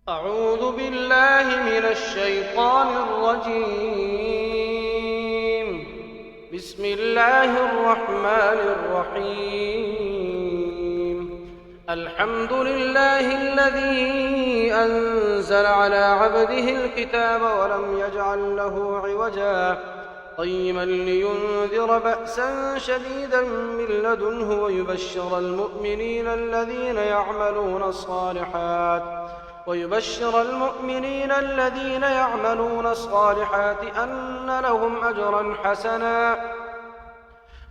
أعوذ بالله من الشيطان الرجيم. بسم الله الرحمن الرحيم. الحمد لله الذي أنزل على عبده الكتاب ولم يجعل له عوجا قيما لينذر بأسا شديدا من لدنه ويبشر المؤمنين الذين يعملون الصالحات أن لهم أجرا حسنا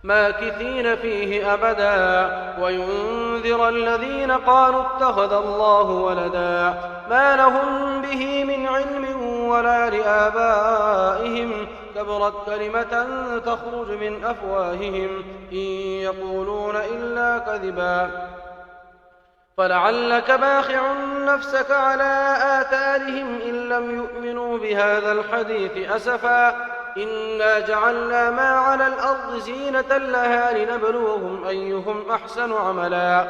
ماكثين فيه أبدا وينذر الذين قالوا اتخذ الله ولدا ما لهم به من علم ولا لآبائهم كبرت كلمة تخرج من أفواههم إن يقولون إلا كذبا فلعلك باخع نفسك على آثارهم إن لم يؤمنوا بهذا الحديث أسفا إنا جعلنا ما على الأرض زينة لها لنبلوهم أيهم أحسن عملا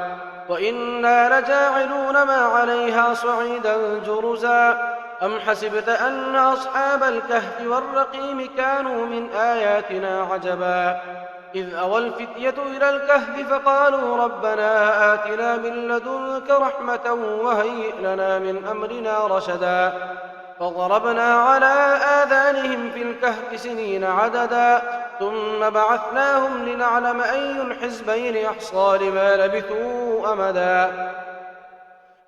وإنا لجاعلون ما عليها صعيدا جرزا أم حسبت أن أصحاب الكهف والرقيم كانوا من آياتنا عجبا إذ أوى الفتية إلى الكهف فقالوا ربنا آتنا من لدنك رحمة وهيئ لنا من أمرنا رشدا فضربنا على آذانهم في الكهف سنين عددا ثم بعثناهم لنعلم أي الحزبين أحصى لما لبثوا أمدا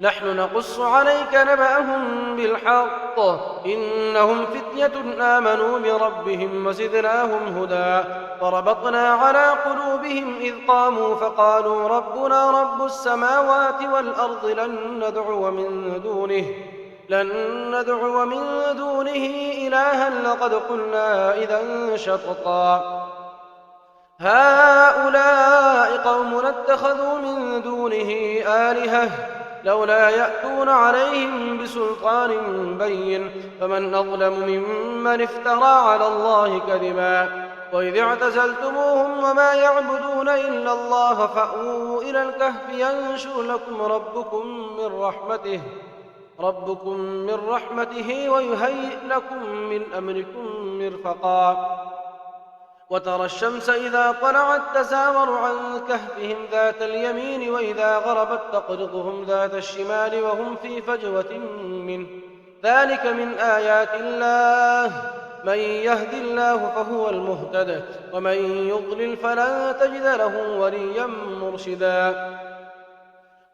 نحن نقص عليك نبأهم بالحق إنهم فتية آمنوا بربهم وزدناهم هدى فربطنا على قلوبهم إذ قاموا فقالوا ربنا رب السماوات والأرض لن ندعو من دونه إلها لقد قلنا إذا شططا هؤلاء قوم اتخذوا من دونه آلهة لولا يأتون عليهم بسلطان بين فمن أظلم ممن افترى على الله كذبا وإذ اعتزلتموهم وما يعبدون إلا الله فأووا إلى الكهف ينشر لكم ربكم من رحمته ويهيئ لكم من أمركم مرفقا وترى الشمس إذا طلعت تزاور عن كهفهم ذات اليمين وإذا غربت تقرضهم ذات الشمال وهم في فجوة منه ذلك من آيات الله من يهد الله فهو المهتد ومن يضلل فلن تجد له وليا مرشدا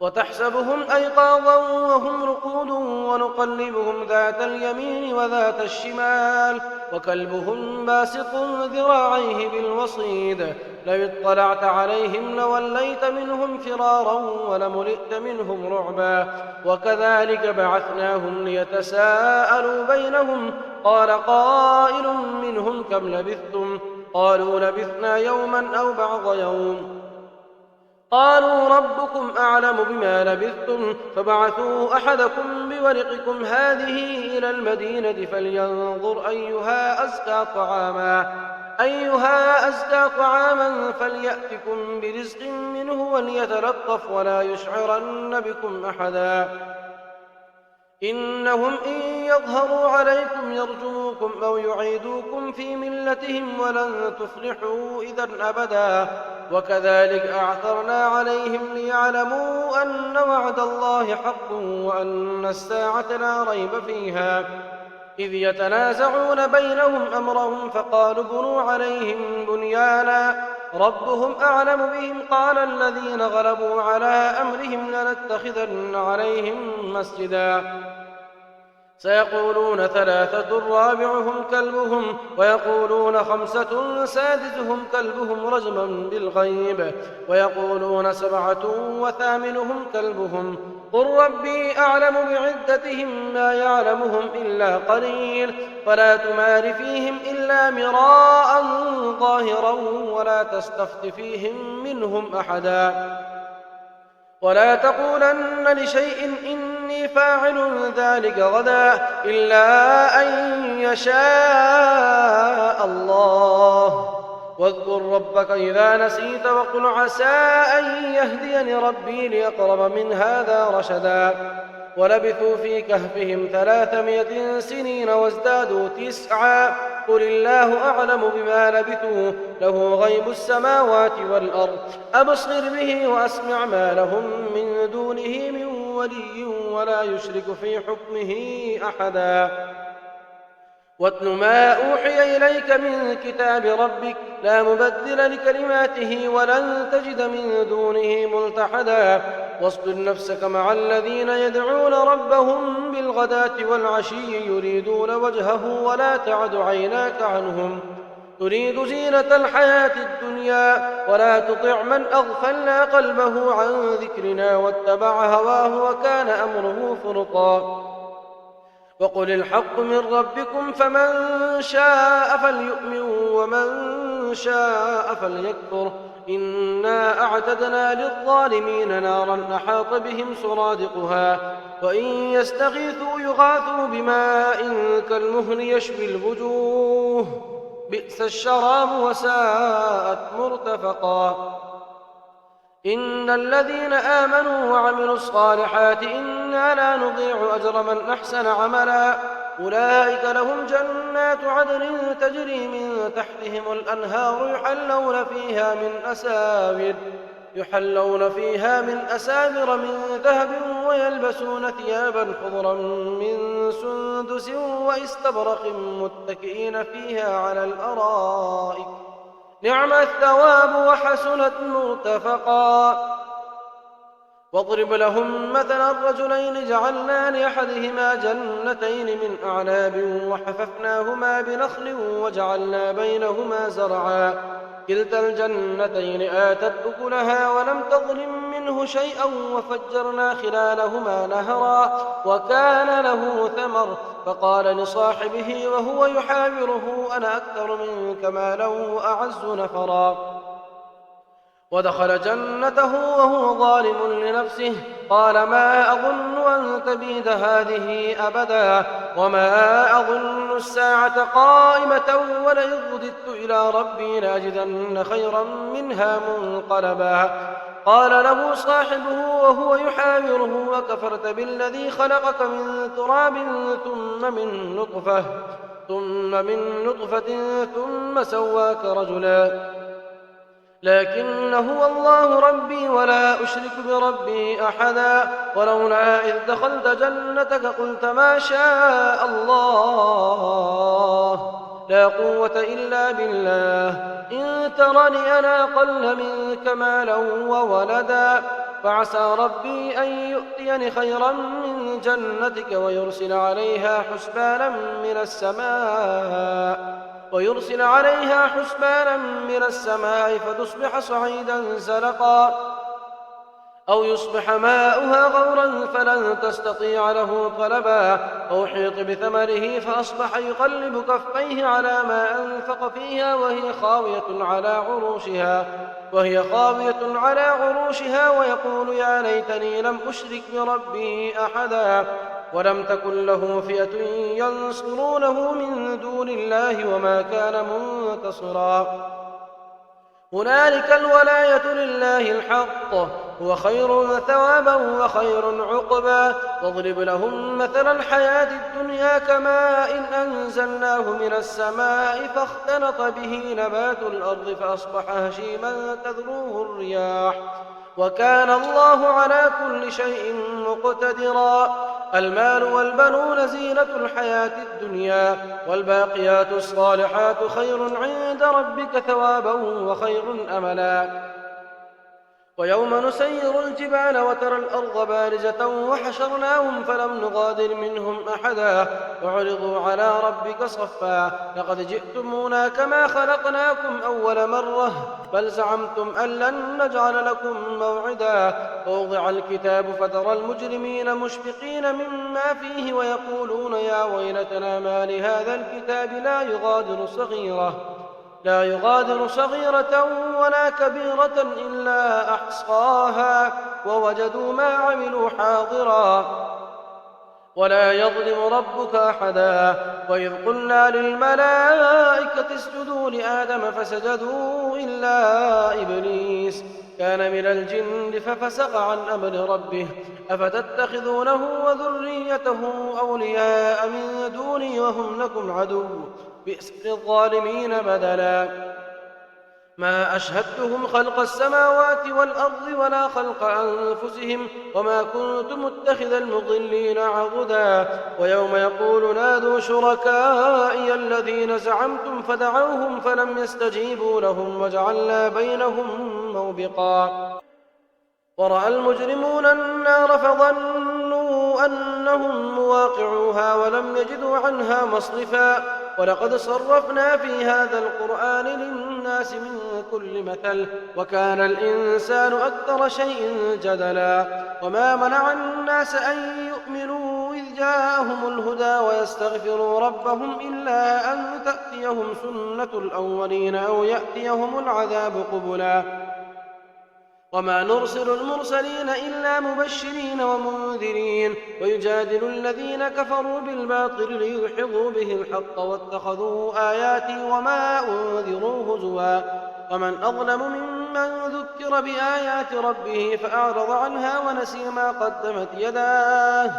وتحسبهم أيقاظا وهم رقود ونقلبهم ذات اليمين وذات الشمال وكلبهم باسط ذراعيه بالوصيد لو اطلعت عليهم لوليت منهم فرارا ولملئت منهم رعبا وكذلك بعثناهم ليتساءلوا بينهم قال قائل منهم كم لبثتم قالوا لبثنا يوما أو بعض يوم قالوا ربكم أعلم بما لبثتم فبعثوا أحدكم بورقكم هذه إلى المدينة فلينظر أيها أزكى طعاما فليأتكم برزق منه وليتلطف ولا يشعرن بكم أحدا إنهم إن يظهروا عليكم يرجموكم أو يعيدوكم في ملتهم ولن تفلحوا إذا أبدا وكذلك أعثرنا عليهم ليعلموا أن وعد الله حق وأن الساعة لا ريب فيها إذ يتنازعون بينهم أمرهم فقالوا بنوا عليهم بنيانا ربهم أعلم بهم قال الذين غلبوا على أمرهم لنتخذن عليهم مسجدا سيقولون ثلاثة رابعهم كلبهم ويقولون خمسة سادسهم كلبهم رجما بالغيب ويقولون سبعة وثامنهم كلبهم قل ربي أعلم بعدتهم ما يعلمهم إلا قليل فلا تمار فيهم إلا مراء ظاهرا ولا تستفت فيهم منهم أحدا ولا تقولن لشيء إني فاعل ذلك غدا إلا أن يشاء الله واذكر ربك إذا نسيت وقل عسى أن يهديني ربي لأقرب من هذا رشدا ولبثوا في كهفهم 300 سنين وازدادوا 9. قل الله أعلم بما لبثوا له غيب السماوات والأرض أبصر به وأسمع ما لهم من دونه من ولي ولا يشرك في حكمه أحدا. واتل ما أوحي إليك من كتاب ربك لا مبدل لكلماته ولن تجد من دونه ملتحدا. واصبر نفسك مع الذين يدعون ربهم بالغداة والعشي يريدون وجهه ولا تعد عيناك عنهم تريد زينة الحياة الدنيا ولا تطع من أغفلنا قلبه عن ذكرنا واتبع هواه وكان أمره فرطا. وقل الحق من ربكم فمن شاء فليؤمن ومن شاء فليكفر إنا أعتدنا للظالمين نارا أحاط بهم سرادقها وإن يستغيثوا يغاثوا بماء كالمهل يشوي الوجوه بئس الشراب وساءت مرتفقا. إن الذين آمنوا وعملوا الصالحات إنا لا نضيع أجر من أحسن عملا أولئك لهم جنات عدن تجري من تحتهم الأنهار يحلون فيها من أساور من ذهب ويلبسون ثيابا خضرا من سندس واستبرق متكئين فيها على الأرائك نعم الثواب وحسنت مرتفقا. واضرب لهم مثلا الرجلين جعلنا لأحدهما جنتين من أعناب وحففناهما بنخل وجعلنا بينهما زرعا كلتا الجنتين آتت أكلها ولم تظلم منه شيئا وفجرنا خلالهما نهرا وكان له ثمر فقال لصاحبه وهو يحاوره أنا أكثر منك مالا وأعز نفرا. ودخل جنته وهو ظالم لنفسه قال ما أظن أن تبيد هذه أبدا وما أظن الساعة قائمة ولئن رددت إلى ربي لأجدن خيرا منها منقلبا. قال له صاحبه وهو يحاوره وكفرت بالذي خلقك من تراب ثم من نطفة ثم سواك رجلا لكن هو الله ربي ولا أشرك بربي أحدا. ولولا إذ دخلت جنتك قلت ما شاء الله لا قوة إلا بالله إن ترني أنا أقل منك مالا وولدا فعسى ربي أن يؤتيني خيرا من جنتك ويرسل عليها حسبانا من السماء فتصبح صعيدا زلقا أو يصبح ماؤها غورا فلن تستطيع له طلبا أو حيط بثمره فأصبح يقلب كفيه على ما أنفق فيها وهي خاوية على عروشها ويقول يا ليتني لم أشرك بربي أحدا. ولم تكن له فئة ينصرونه من دون الله وما كان منتصرا. هنالك الولاية لله الحق هو خير ثوابا وخير عقبا. واضرب لهم مثل الحياة الدنيا كماء إن أنزلناه من السماء فاختلط به نبات الأرض فأصبح هشيما تذروه الرياح وكان الله على كل شيء مقتدرا. المال والبنون زينة الحياة الدنيا والباقيات الصالحات خير عند ربك ثوابا وخير أملا. ويوم نسير الجبال وترى الأرض بارزة وحشرناهم فلم نغادر منهم أحدا وعرضوا على ربك صفا لقد جئتمونا كما خلقناكم أول مرة بل زعمتم أن لن نجعل لكم موعدا. ووضع الكتاب فترى المجرمين مشفقين مما فيه ويقولون يا ويلتنا ما لهذا الكتاب لا يغادر صغيرة ولا كبيرة إلا أحصاها ووجدوا ما عملوا حاضرا ولا يظلم ربك أحدا. وإذ قلنا للملائكة اسجدوا لآدم فسجدوا إلا إبليس كان من الجن ففسق عن أمر ربه أفتتخذونه وذريته أولياء من دوني وهم لكم عدو بئس للظالمين بدلا. ما أشهدتهم خلق السماوات والأرض ولا خلق أنفسهم وما كنت متخذ المضلين عضدا. ويوم يقول نادوا شركائي الذين زعمتم فدعوهم فلم يستجيبوا لهم وجعلنا بينهم موبقا. ورأى المجرمون النار فظنوا أنهم مواقعوها ولم يجدوا عنها مصرفا. ولقد صرفنا في هذا القرآن للناس من كل مثل وكان الإنسان أكثر شيء جدلا. وما منع الناس أن يؤمنوا إذ جاءهم الهدى ويستغفروا ربهم إلا أن تأتيهم سنة الأولين أو يأتيهم العذاب قبلا. وما نرسل المرسلين إلا مبشرين ومنذرين ويجادل الذين كفروا بالباطل ليدحضوا به الحق واتخذوا آياتي وما أنذروا هزوا. ومن أظلم ممن ذكر بآيات ربه فأعرض عنها ونسي ما قدمت يداه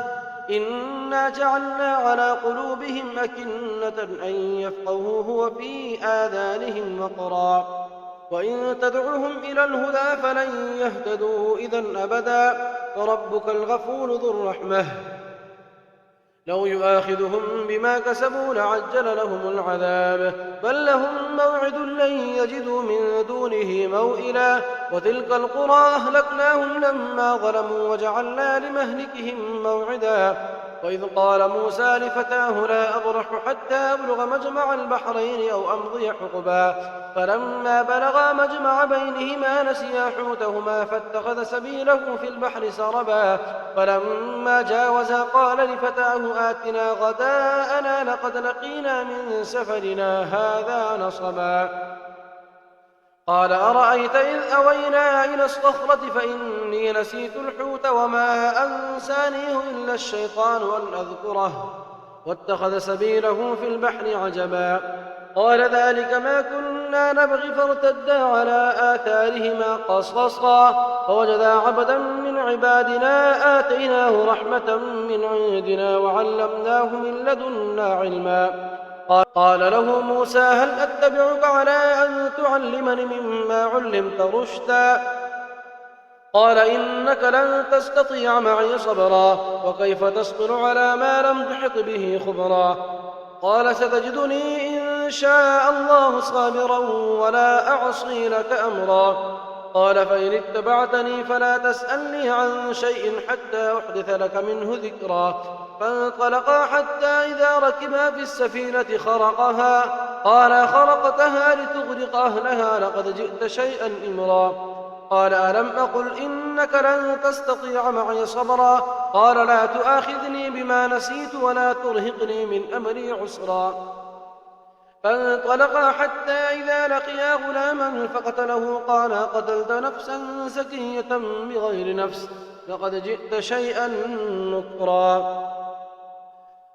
إنا جعلنا على قلوبهم أكنة أن يفقهوه وفي آذانهم وقرا وإن تدعوهم إلى الهدى فلن يهتدوا إذن أبدا. فربك الغفور ذو الرحمة لو يؤاخذهم بما كسبوا لعجل لهم العذاب بل لهم موعد لن يجدوا من دونه موئلا. وتلك القرى أهلكناهم لما ظلموا وجعلنا لمهلكهم موعدا. وإذ قال موسى لفتاه لا أبرح حتى أبلغ مجمع البحرين أو أمضي حقبا فلما بلغا مجمع بينهما نسيا حوتهما فاتخذ سبيله في البحر سربا. فلما جاوزا قال لفتاه آتنا غداءنا لقد لقينا من سفرنا هذا نصبا. قال أرأيت إذ أوينا إلى الصخرة فإني نسيت الحوت وما أنسانيه إلا الشيطان أن أذكره واتخذ سبيله في البحر عجبا. قال ذلك ما كنا نبغي فارتدا على آثارهما قصصا فوجدا عبدا من عبادنا آتيناه رحمة من عندنا وعلمناه من لدنا علما. قال له موسى هل أتبعك على أن تعلمني مما علمت رشدا قال إنك لن تستطيع معي صبرا وكيف تصبر على ما لم تحط به خبرا. قال ستجدني إن شاء الله صابرا ولا أعصي لك أمرا. قال فإن اتبعتني فلا تسألني عن شيء حتى أحدث لك منه ذكرا. فانطلقا حتى إذا ركبا في السفينة خرقها قال خرقتها لتغرق أهلها لقد جئت شيئا إمرا. قال ألم أقل إنك لن تستطيع معي صبرا قال لا تؤاخذني بما نسيت ولا ترهقني من أمري عسرا. فانطلقا حتى إذا لقيا غلاما فقتله قال قتلت نفسا زكية بغير نفس لقد جئت شيئا نكرا.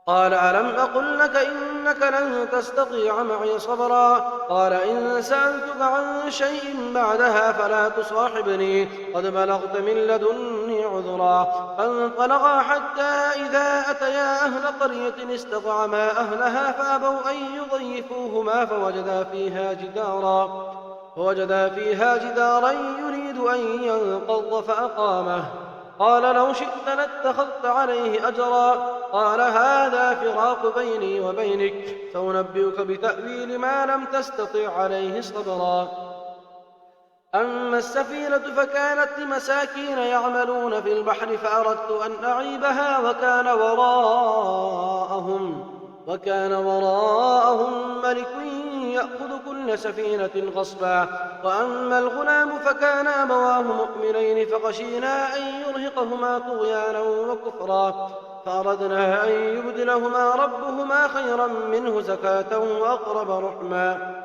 قال ألم أقل لك إنك لن تستطيع معي صبرا قال إن سألتك عن شيء بعدها فلا تصاحبني قد بلغت من لدني عذرا. فانطلقا حتى إذا أتيا أهل قرية استطعما أهلها فأبوا أن يضيفوهما فوجدا فيها جدارا يريد أن ينقض فأقامه. قال لو شئت لاتخذت عليه أجرا قال هذا فراق بيني وبينك سأنبئك بتأويل ما لم تستطع عليه صبرا. أما السفينة فكانت لمساكين يعملون في البحر فأردت أن أعيبها وكان وراءهم ملك يأخذ كل سفينة غصبا. وأما الغلام فكان أبواه مؤمنين فخشينا أن يرهقهما طغيانا وكفرا فأردنا أن يبدلهما ربهما خيرا منه زكاة وأقرب رحما.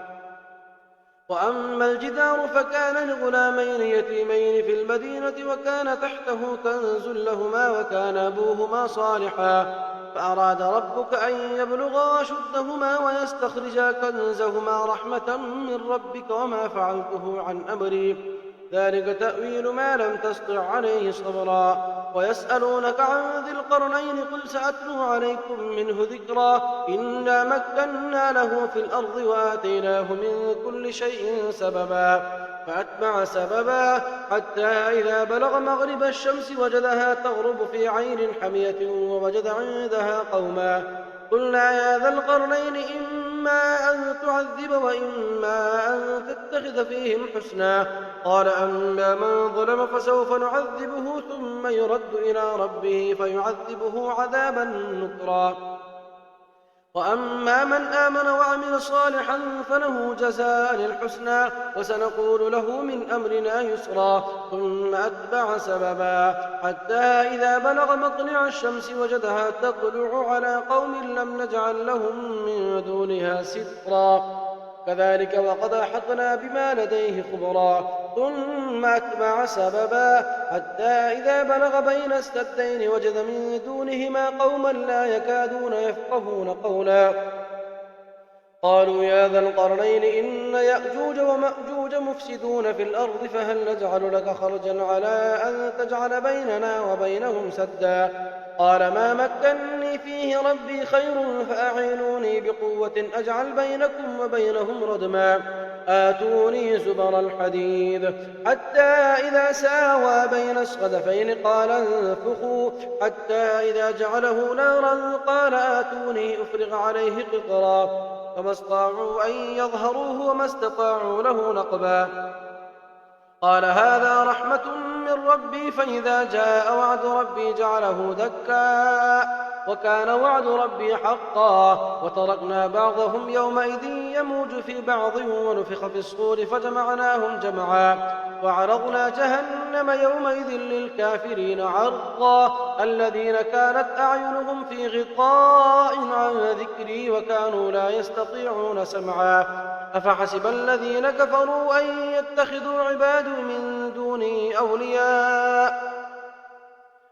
وأما الجدار فكان لغلامين يتيمين في المدينة وكان تحته كنز لهما وكان أبوهما صالحا فأراد ربك أن يبلغا أشدهما ويستخرجا كنزهما رحمة من ربك وما فعلته عن أمري ذلك تأويل ما لم تسطع عليه صبرا ويسألونك عن ذي القرنين قل سأتلو عليكم منه ذكرا إنا مكنا له في الأرض وآتيناه من كل شيء سببا فأتبع سببا حتى إذا بلغ مغرب الشمس وجدها تغرب في عين حمية ووجد عندها قوما قلنا يا ذا القرنين إما أن تعذب وإما أن تتخذ فيهم حسنا قال أما من ظلم فسوف نعذبه ثم يرد إلى ربه فيعذبه عذابا نكرا وأما من آمن وعمل صالحا فله جزاء الحسنى وسنقول له من أمرنا يسرا ثم أتبع سببا حتى إذا بلغ مطلع الشمس وجدها تطلع على قوم لم نجعل لهم من دونها سترا كذلك وقد أحطنا بما لديه خبرا ثم أتبع سببا حتى إذا بلغ بين السدين وجد من دونهما قوما لا يكادون يفقهون قولا قالوا يا ذا القرنين إن يأجوج ومأجوج مفسدون في الأرض فهل نجعل لك خرجا على أن تجعل بيننا وبينهم سدا قال ما مكنني فيه ربي خير فأعينوني بقوة أجعل بينكم وبينهم ردما آتوني زبر الحديد حتى إذا ساوى بين الصدفين قال انفخوا حتى إذا جعله نارا قال آتوني أفرغ عليه قطرا فما استطاعوا أن يظهروه وما استطاعوا له نقبا قال هذا رحمة من ربي فإذا جاء وعد ربي جعله دكا وكان وعد ربي حقا وتركنا بعضهم يومئذ يموج في بعض ونفخ في الصور فجمعناهم جمعا وعرضنا جهنم يومئذ للكافرين عرضا الذين كانت أعينهم في غطاء عن ذكري وكانوا لا يستطيعون سمعا أفحسب الذين كفروا أن يتخذوا عبادي من دوني أولياء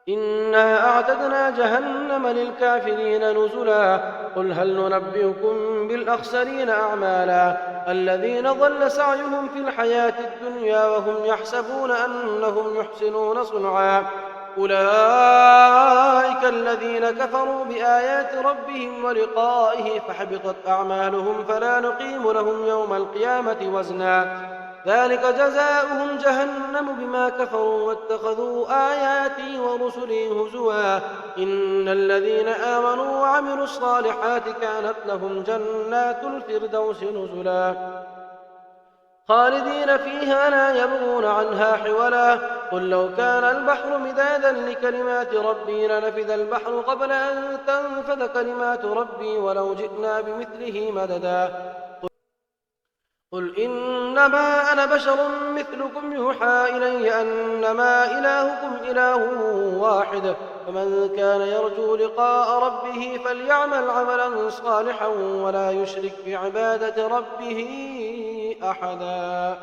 إنا أعتدنا جهنم للكافرين نزلا قل هل ننبئكم بالأخسرين أعمالا الذين ضل سعيهم في الحياة الدنيا وهم يحسبون أنهم يحسنون صنعا أولئك الذين كفروا بآيات ربهم ولقائه فحبطت أعمالهم فلا نقيم لهم يوم القيامة وزنا ذلك جزاؤهم جهنم بما كفروا واتخذوا آياتي ورسلي هزوا إن الذين آمنوا وعملوا الصالحات كانت لهم جنات الفردوس نزلا خالدين فيها لا يبغون عنها حولا قل لو كان البحر مدادا لكلمات ربي لنفذ البحر قبل أن تنفذ كلمات ربي ولو جئنا بمثله مددا قل إنما أنا بشر مثلكم يوحى إلي أنما إلهكم إله واحد فمن كان يرجو لقاء ربه فليعمل عملا صالحا ولا يشرك بعبادة ربه أحدا